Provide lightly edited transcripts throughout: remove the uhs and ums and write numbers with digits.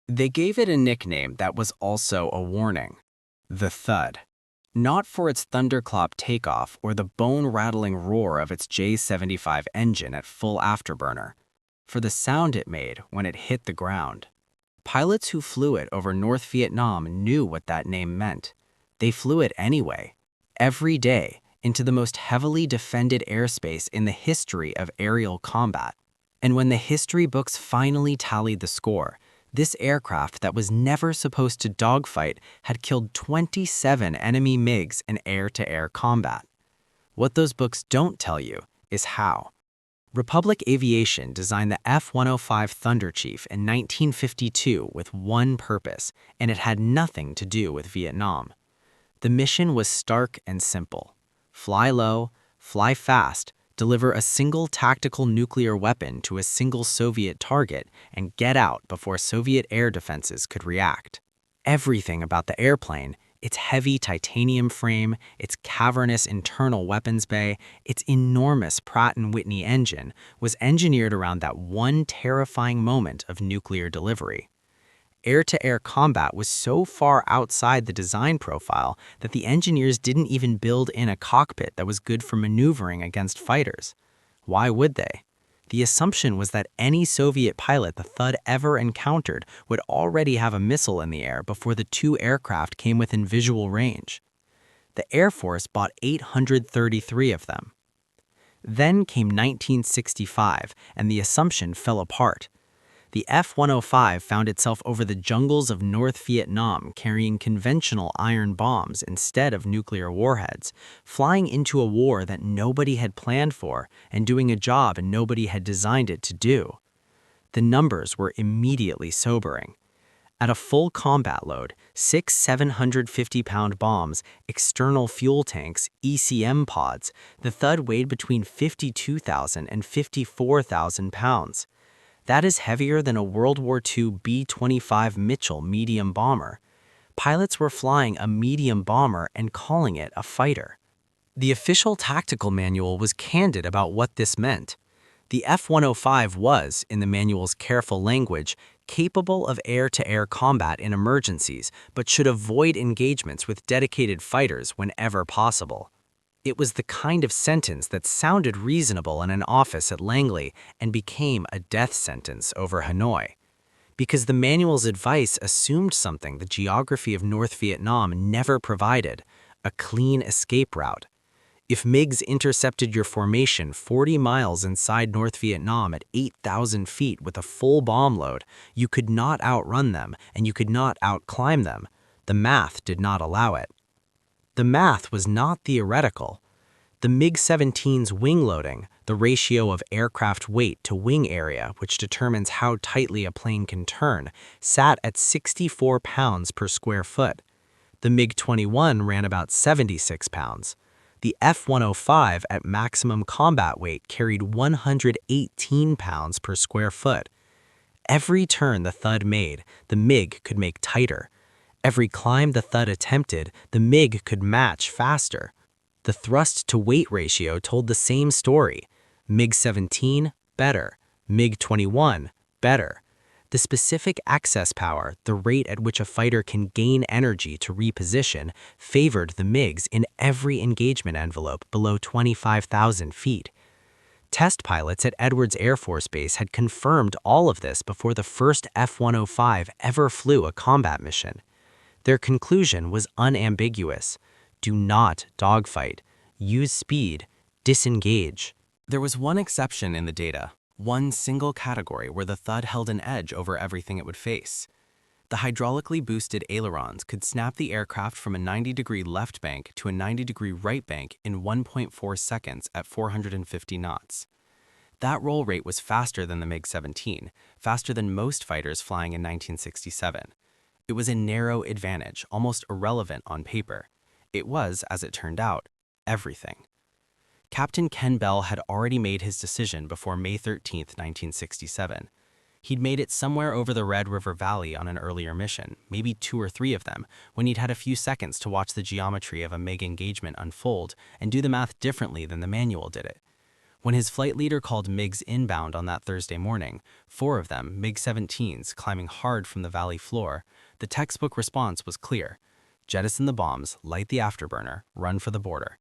They gave it a nickname that was also a warning: the Thud. Not for its thunderclap takeoff or the bone-rattling roar of its J-75 engine at full afterburner, for the sound it made when it hit the ground. Pilots who flew it over North Vietnam knew what that name meant. They flew it anyway, every day, into the most heavily defended airspace in the history of aerial combat. And when the history books finally tallied the score, this aircraft that was never supposed to dogfight had killed 27 enemy MiGs in air-to-air combat. What those books don't tell you is how. Republic Aviation designed the F-105 Thunderchief in 1952 with one purpose, and it had nothing to do with Vietnam. The mission was stark and simple: fly low, fly fast, deliver a single tactical nuclear weapon to a single Soviet target, and get out before Soviet air defenses could react. Everything about the airplane, its heavy titanium frame, its cavernous internal weapons bay, its enormous Pratt & Whitney engine, was engineered around that one terrifying moment of nuclear delivery. Air-to-air combat was so far outside the design profile that the engineers didn't even build in a cockpit that was good for maneuvering against fighters. Why would they? The assumption was that any Soviet pilot the Thud ever encountered would already have a missile in the air before the two aircraft came within visual range. The Air Force bought 833 of them. Then came 1965, and the assumption fell apart. The F-105 found itself over the jungles of North Vietnam carrying conventional iron bombs instead of nuclear warheads, flying into a war that nobody had planned for and doing a job nobody had designed it to do. The numbers were immediately sobering. At a full combat load, 6 750-pound bombs, external fuel tanks, ECM pods, the Thud weighed between 52,000 and 54,000 pounds. That is heavier than a World War II B-25 Mitchell medium bomber. Pilots were flying a medium bomber and calling it a fighter. The official tactical manual was candid about what this meant. The F-105 was, in the manual's careful language, capable of air-to-air combat in emergencies, but should avoid engagements with dedicated fighters whenever possible. It was the kind of sentence that sounded reasonable in an office at Langley and became a death sentence over Hanoi. Because the manual's advice assumed something the geography of North Vietnam never provided: a clean escape route. If MiGs intercepted your formation 40 miles inside North Vietnam at 8,000 feet with a full bomb load, you could not outrun them and you could not outclimb them. The math did not allow it. The math was not theoretical. The MiG-17's wing loading, the ratio of aircraft weight to wing area, which determines how tightly a plane can turn, sat at 64 pounds per square foot. The MiG-21 ran about 76 pounds. The F-105 at maximum combat weight carried 118 pounds per square foot. Every turn the Thud made, the MiG could make tighter. Every climb the Thud attempted, the MiG could match faster. The thrust-to-weight ratio told the same story. MiG-17, better. MiG-21, better. The specific access power, the rate at which a fighter can gain energy to reposition, favored the MiGs in every engagement envelope below 25,000 feet. Test pilots at Edwards Air Force Base had confirmed all of this before the first F-105 ever flew a combat mission. Their conclusion was unambiguous: do not dogfight, use speed, disengage. There was one exception in the data, one single category where the Thud held an edge over everything it would face. The hydraulically boosted ailerons could snap the aircraft from a 90-degree left bank to a 90-degree right bank in 1.4 seconds at 450 knots. That roll rate was faster than the MiG-17, faster than most fighters flying in 1967. It was a narrow advantage, almost irrelevant on paper. It was, as it turned out, everything. Captain Ken Bell had already made his decision before May 13, 1967. He'd made it somewhere over the Red River Valley on an earlier mission, maybe 2 or 3 of them, when he'd had a few seconds to watch the geometry of a MiG engagement unfold and do the math differently than the manual did it. When his flight leader called MiGs inbound on that Thursday morning, 4 of them, MiG-17s, climbing hard from the valley floor, the textbook response was clear. Jettison the bombs, light the afterburner, run for the border.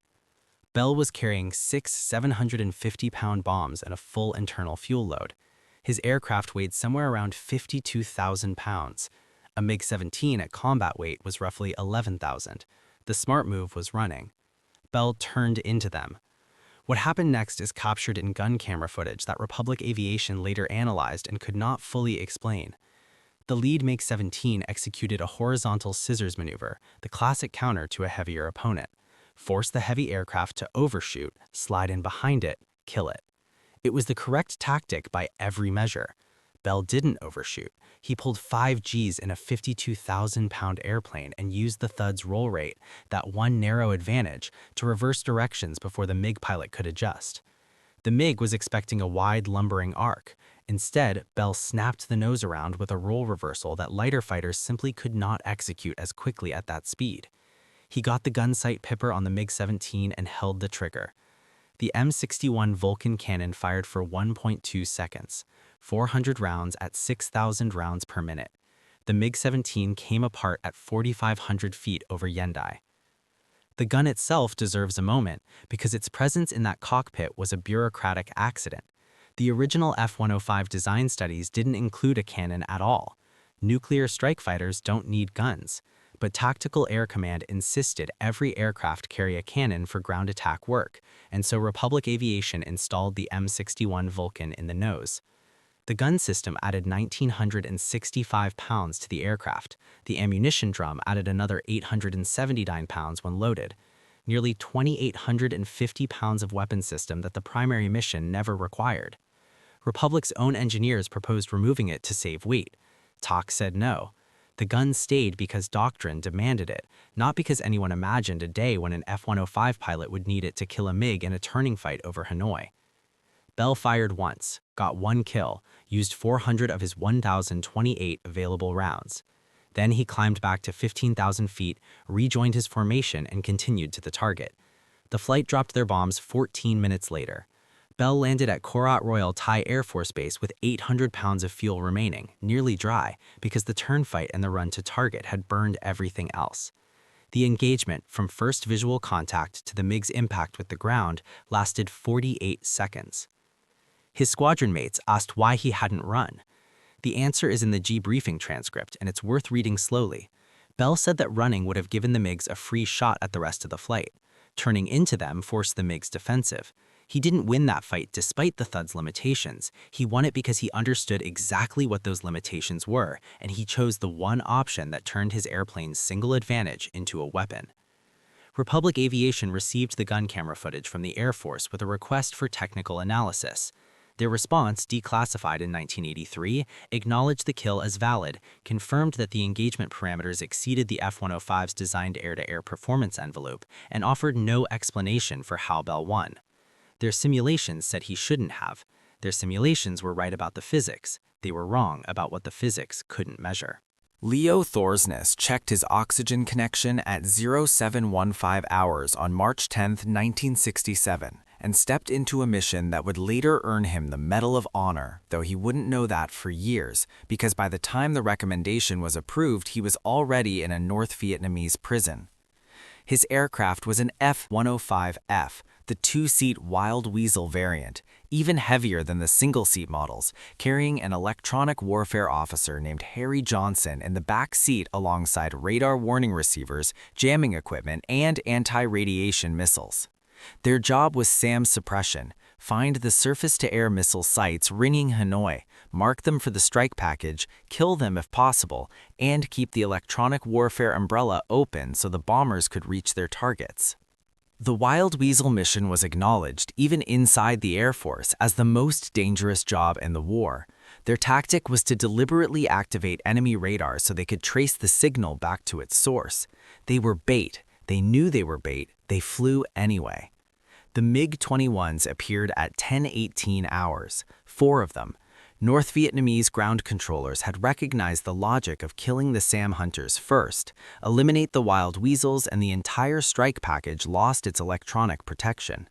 Bell was carrying 6 750-pound bombs and a full internal fuel load. His aircraft weighed somewhere around 52,000 pounds. A MiG-17 at combat weight was roughly 11,000. The smart move was running. Bell turned into them. What happened next is captured in gun camera footage that Republic Aviation later analyzed and could not fully explain. The lead MiG-17 executed a horizontal scissors maneuver, the classic counter to a heavier opponent. Force the heavy aircraft to overshoot, slide in behind it, kill it. It was the correct tactic by every measure. Bell didn't overshoot. He pulled 5 Gs in a 52,000-pound airplane and used the Thud's roll rate, that one narrow advantage, to reverse directions before the MiG pilot could adjust. The MiG was expecting a wide, lumbering arc. Instead, Bell snapped the nose around with a roll reversal that lighter fighters simply could not execute as quickly at that speed. He got the gun sight pipper on the MiG-17 and held the trigger. The M61 Vulcan cannon fired for 1.2 seconds, 400 rounds at 6,000 rounds per minute. The MiG-17 came apart at 4,500 feet over Yendai. The gun itself deserves a moment because its presence in that cockpit was a bureaucratic accident. The original F-105 design studies didn't include a cannon at all. Nuclear strike fighters don't need guns, but Tactical Air Command insisted every aircraft carry a cannon for ground attack work, and so Republic Aviation installed the M61 Vulcan in the nose. The gun system added 1,965 pounds to the aircraft. The ammunition drum added another 879 pounds when loaded. Nearly 2,850 pounds of weapon system that the primary mission never required. Republic's own engineers proposed removing it to save weight. TOC said no. The gun stayed because doctrine demanded it, not because anyone imagined a day when an F-105 pilot would need it to kill a MiG in a turning fight over Hanoi. Bell fired once, got 1 kill, used 400 of his 1,028 available rounds. Then he climbed back to 15,000 feet, rejoined his formation, and continued to the target. The flight dropped their bombs 14 minutes later. Bell landed at Korat Royal Thai Air Force Base with 800 pounds of fuel remaining, nearly dry, because the turn fight and the run to target had burned everything else. The engagement, from first visual contact to the MiG's impact with the ground, lasted 48 seconds. His squadron mates asked why he hadn't run. The answer is in the debriefing transcript, and it's worth reading slowly. Bell said that running would have given the MiGs a free shot at the rest of the flight. Turning into them forced the MiGs defensive. He didn't win that fight despite the Thud's limitations. He won it because he understood exactly what those limitations were, and he chose the one option that turned his airplane's single advantage into a weapon. Republic Aviation received the gun camera footage from the Air Force with a request for technical analysis. Their response, declassified in 1983, acknowledged the kill as valid, confirmed that the engagement parameters exceeded the F-105's designed air-to-air performance envelope, and offered no explanation for how Bell won. Their simulations said he shouldn't have. Their simulations were right about the physics. They were wrong about what the physics couldn't measure. Leo Thorsness checked his oxygen connection at 0715 hours on March 10, 1967, and stepped into a mission that would later earn him the Medal of Honor, though he wouldn't know that for years, because by the time the recommendation was approved, he was already in a North Vietnamese prison. His aircraft was an F-105F, the 2-seat Wild Weasel variant, even heavier than the single-seat models, carrying an electronic warfare officer named Harry Johnson in the back seat alongside radar warning receivers, jamming equipment, and anti-radiation missiles. Their job was SAM suppression, find the surface-to-air missile sites ringing Hanoi, mark them for the strike package, kill them if possible, and keep the electronic warfare umbrella open so the bombers could reach their targets. The Wild Weasel mission was acknowledged, even inside the Air Force, as the most dangerous job in the war. Their tactic was to deliberately activate enemy radar so they could trace the signal back to its source. They were bait. They knew they were bait. They flew anyway. The MiG-21s appeared at 10:18 hours, 4 of them. North Vietnamese ground controllers had recognized the logic of killing the SAM hunters first, eliminate the Wild Weasels, and the entire strike package lost its electronic protection.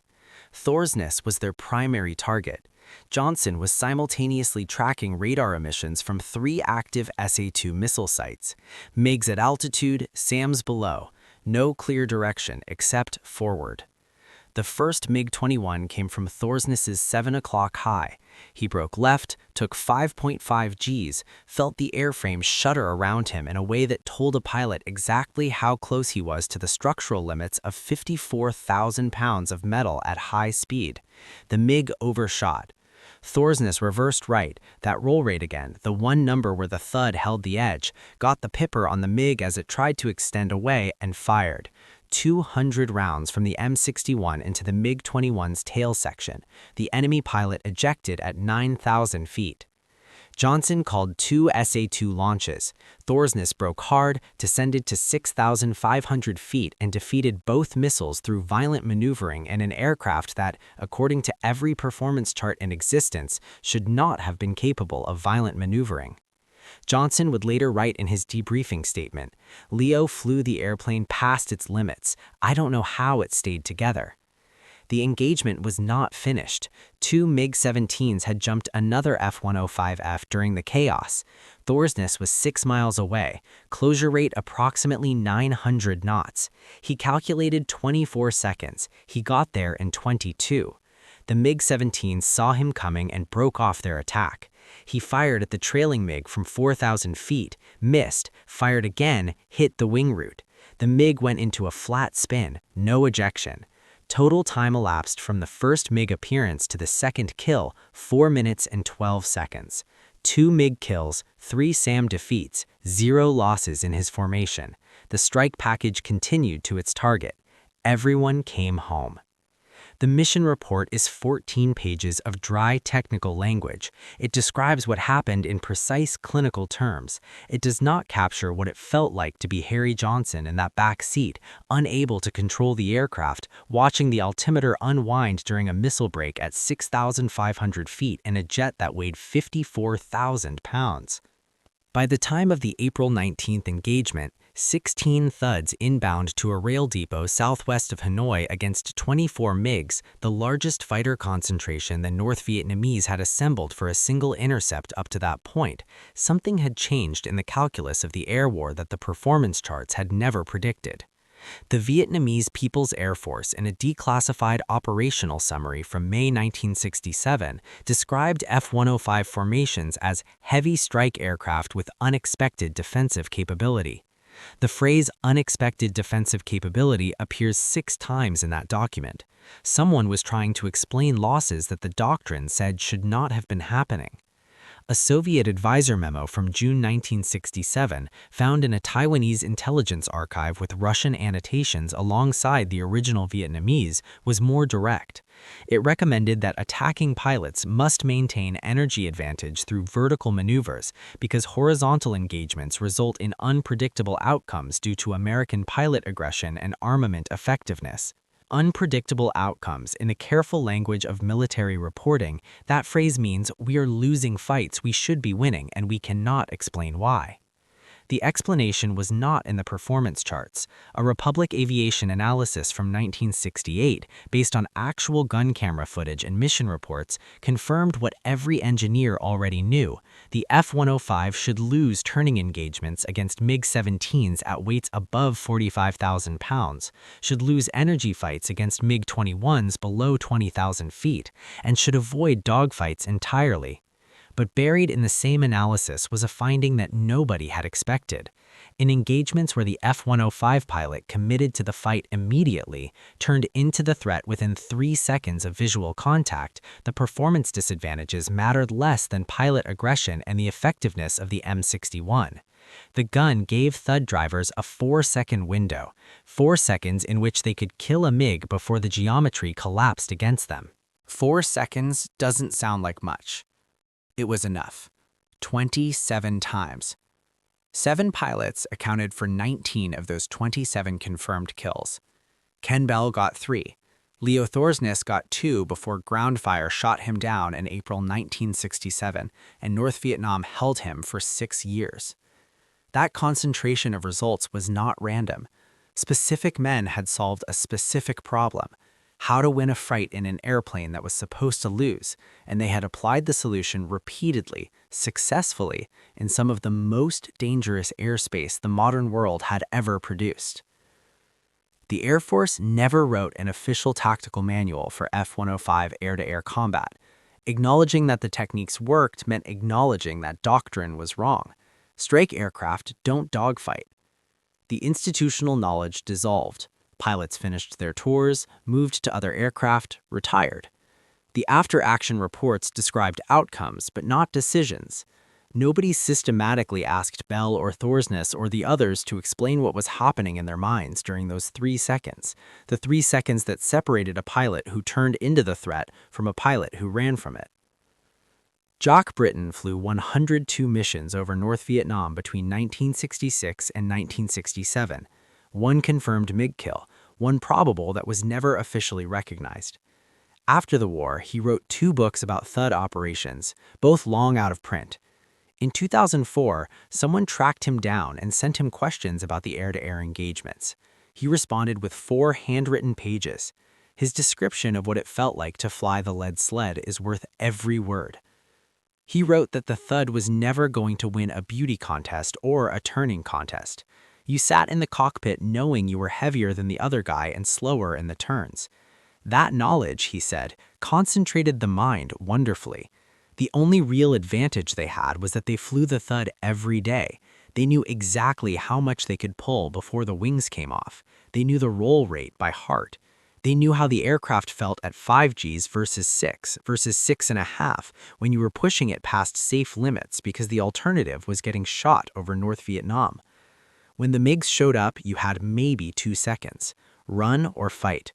Thorsness was their primary target. Johnson was simultaneously tracking radar emissions from 3 active SA-2 missile sites, MiGs at altitude, SAMs below, no clear direction except forward. The first MiG-21 came from Thorsness's 7 o'clock high. He broke left, took 5.5 Gs, felt the airframe shudder around him in a way that told a pilot exactly how close he was to the structural limits of 54,000 pounds of metal at high speed. The MiG overshot. Thorsness reversed right, that roll rate again, the one number where the Thud held the edge, got the pipper on the MiG as it tried to extend away and fired. 200 rounds from the M61 into the MiG-21's tail section, the enemy pilot ejected at 9,000 feet. Johnson called 2 SA-2 launches. Thorsness broke hard, descended to 6,500 feet and defeated both missiles through violent maneuvering in an aircraft that, according to every performance chart in existence, should not have been capable of violent maneuvering. Johnson would later write in his debriefing statement, "Leo flew the airplane past its limits. I don't know how it stayed together." The engagement was not finished. 2 MiG-17s had jumped another F-105F during the chaos. Thorsness was 6 miles away, closure rate approximately 900 knots. He calculated 24 seconds. He got there in 22. The MiG-17s saw him coming and broke off their attack. He fired at the trailing MiG from 4,000 feet, missed, fired again, hit the wing root. The MiG went into a flat spin, no ejection. Total time elapsed from the first MiG appearance to the second kill, 4 minutes and 12 seconds. 2 MiG kills, 3 SAM defeats, 0 losses in his formation. The strike package continued to its target. Everyone came home. The mission report is 14 pages of dry technical language. It describes what happened in precise clinical terms. It does not capture what it felt like to be Harry Johnson in that back seat, unable to control the aircraft, watching the altimeter unwind during a missile break at 6,500 feet in a jet that weighed 54,000 pounds. By the time of the April 19th engagement, 16 Thuds inbound to a rail depot southwest of Hanoi against 24 MiGs, the largest fighter concentration the North Vietnamese had assembled for a single intercept up to that point. Something had changed in the calculus of the air war that the performance charts had never predicted. The Vietnamese People's Air Force, in a declassified operational summary from May 1967, described F-105 formations as heavy strike aircraft with unexpected defensive capability. The phrase unexpected defensive capability appears 6 times in that document. Someone was trying to explain losses that the doctrine said should not have been happening. A Soviet advisor memo from June 1967, found in a Taiwanese intelligence archive with Russian annotations alongside the original Vietnamese, was more direct. It recommended that attacking pilots must maintain energy advantage through vertical maneuvers because horizontal engagements result in unpredictable outcomes due to American pilot aggression and armament effectiveness. Unpredictable outcomes. In the careful language of military reporting, that phrase means we are losing fights we should be winning and we cannot explain why. The explanation was not in the performance charts. A Republic Aviation analysis from 1968, based on actual gun camera footage and mission reports, confirmed what every engineer already knew. The F-105 should lose turning engagements against MiG-17s at weights above 45,000 pounds, should lose energy fights against MiG-21s below 20,000 feet, and should avoid dogfights entirely. But buried in the same analysis was a finding that nobody had expected. In engagements where the F-105 pilot committed to the fight immediately, turned into the threat within 3 seconds of visual contact, the performance disadvantages mattered less than pilot aggression and the effectiveness of the M61. The gun gave Thud drivers a 4-second window, 4 seconds in which they could kill a MiG before the geometry collapsed against them. 4 seconds doesn't sound like much. It was enough. 27 times. 7 pilots accounted for 19 of those 27 confirmed kills. Ken Bell got 3. Leo Thorsness got 2 before ground fire shot him down in April 1967, and North Vietnam held him for 6 years. That concentration of results was not random. Specific men had solved a specific problem. how to win a fight in an airplane that was supposed to lose, and they had applied the solution repeatedly, successfully, in some of the most dangerous airspace the modern world had ever produced. The Air Force never wrote an official tactical manual for F-105 air-to-air combat. Acknowledging that the techniques worked meant acknowledging that doctrine was wrong. Strike aircraft don't dogfight. The institutional knowledge dissolved. Pilots finished their tours, moved to other aircraft, retired. The after-action reports described outcomes, but not decisions. Nobody systematically asked Bell or Thorsness or the others to explain what was happening in their minds during those 3 seconds, the 3 seconds that separated a pilot who turned into the threat from a pilot who ran from it. Jack Britton flew 102 missions over North Vietnam between 1966 and 1967. One confirmed MiG kill, one probable that was never officially recognized. After the war, he wrote 2 books about Thud operations, both long out of print. In 2004, someone tracked him down and sent him questions about the air-to-air engagements. He responded with 4 handwritten pages. His description of what it felt like to fly the lead sled is worth every word. He wrote that the Thud was never going to win a beauty contest or a turning contest. You sat in the cockpit knowing you were heavier than the other guy and slower in the turns. That knowledge, he said, concentrated the mind wonderfully. The only real advantage they had was that they flew the Thud every day. They knew exactly how much they could pull before the wings came off. They knew the roll rate by heart. They knew how the aircraft felt at 5 Gs versus 6.5 when you were pushing it past safe limits because the alternative was getting shot over North Vietnam. When the MiGs showed up, you had maybe 2 seconds. Run or fight.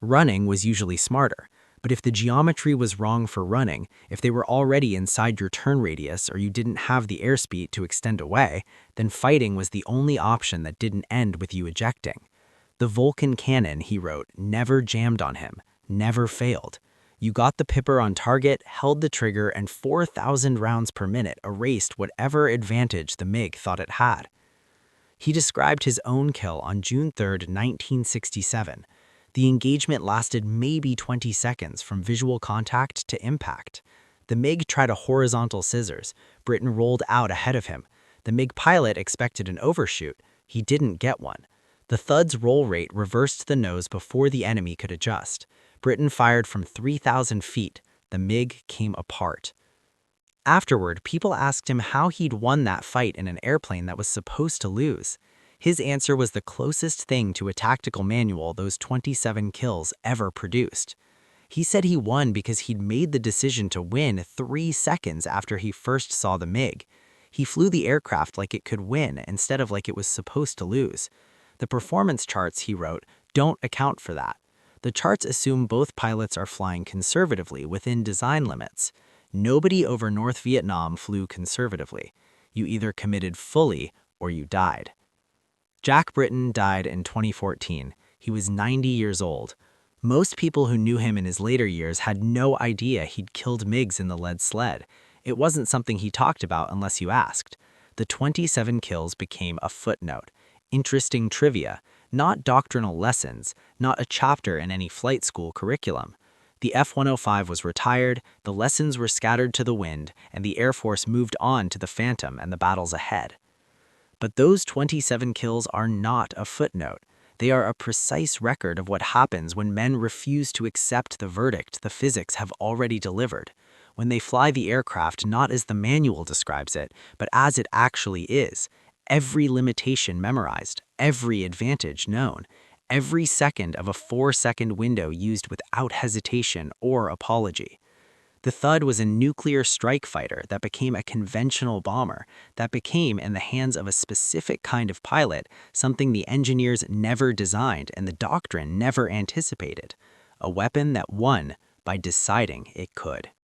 Running was usually smarter. But if the geometry was wrong for running, if they were already inside your turn radius or you didn't have the airspeed to extend away, then fighting was the only option that didn't end with you ejecting. The Vulcan cannon, he wrote, never jammed on him, never failed. You got the pipper on target, held the trigger, and 4,000 rounds per minute erased whatever advantage the MiG thought it had. He described his own kill on June 3, 1967. The engagement lasted maybe 20 seconds from visual contact to impact. The MiG tried a horizontal scissors. Britton rolled out ahead of him. The MiG pilot expected an overshoot. He didn't get one. The Thud's roll rate reversed the nose before the enemy could adjust. Britton fired from 3,000 feet. The MiG came apart. Afterward, people asked him how he'd won that fight in an airplane that was supposed to lose. His answer was the closest thing to a tactical manual those 27 kills ever produced. He said he won because he'd made the decision to win 3 seconds after he first saw the MiG. He flew the aircraft like it could win instead of like it was supposed to lose. The performance charts, he wrote, don't account for that. The charts assume both pilots are flying conservatively within design limits. Nobody over North Vietnam flew conservatively. You either committed fully or you died. Jack Britton died in 2014. He was 90 years old. Most people who knew him in his later years had no idea he'd killed MiGs in the lead sled. It wasn't something he talked about unless you asked. The 27 kills became a footnote. Interesting trivia, not doctrinal lessons, not a chapter in any flight school curriculum. The F-105 was retired, the lessons were scattered to the wind, and the Air Force moved on to the Phantom and the battles ahead. But those 27 kills are not a footnote. They are a precise record of what happens when men refuse to accept the verdict the physics have already delivered, when they fly the aircraft not as the manual describes it, but as it actually is. Every limitation memorized, every advantage known, every second of a 4-second window used without hesitation or apology. The Thud was a nuclear strike fighter that became a conventional bomber, that became, in the hands of a specific kind of pilot, something the engineers never designed and the doctrine never anticipated, a weapon that won by deciding it could.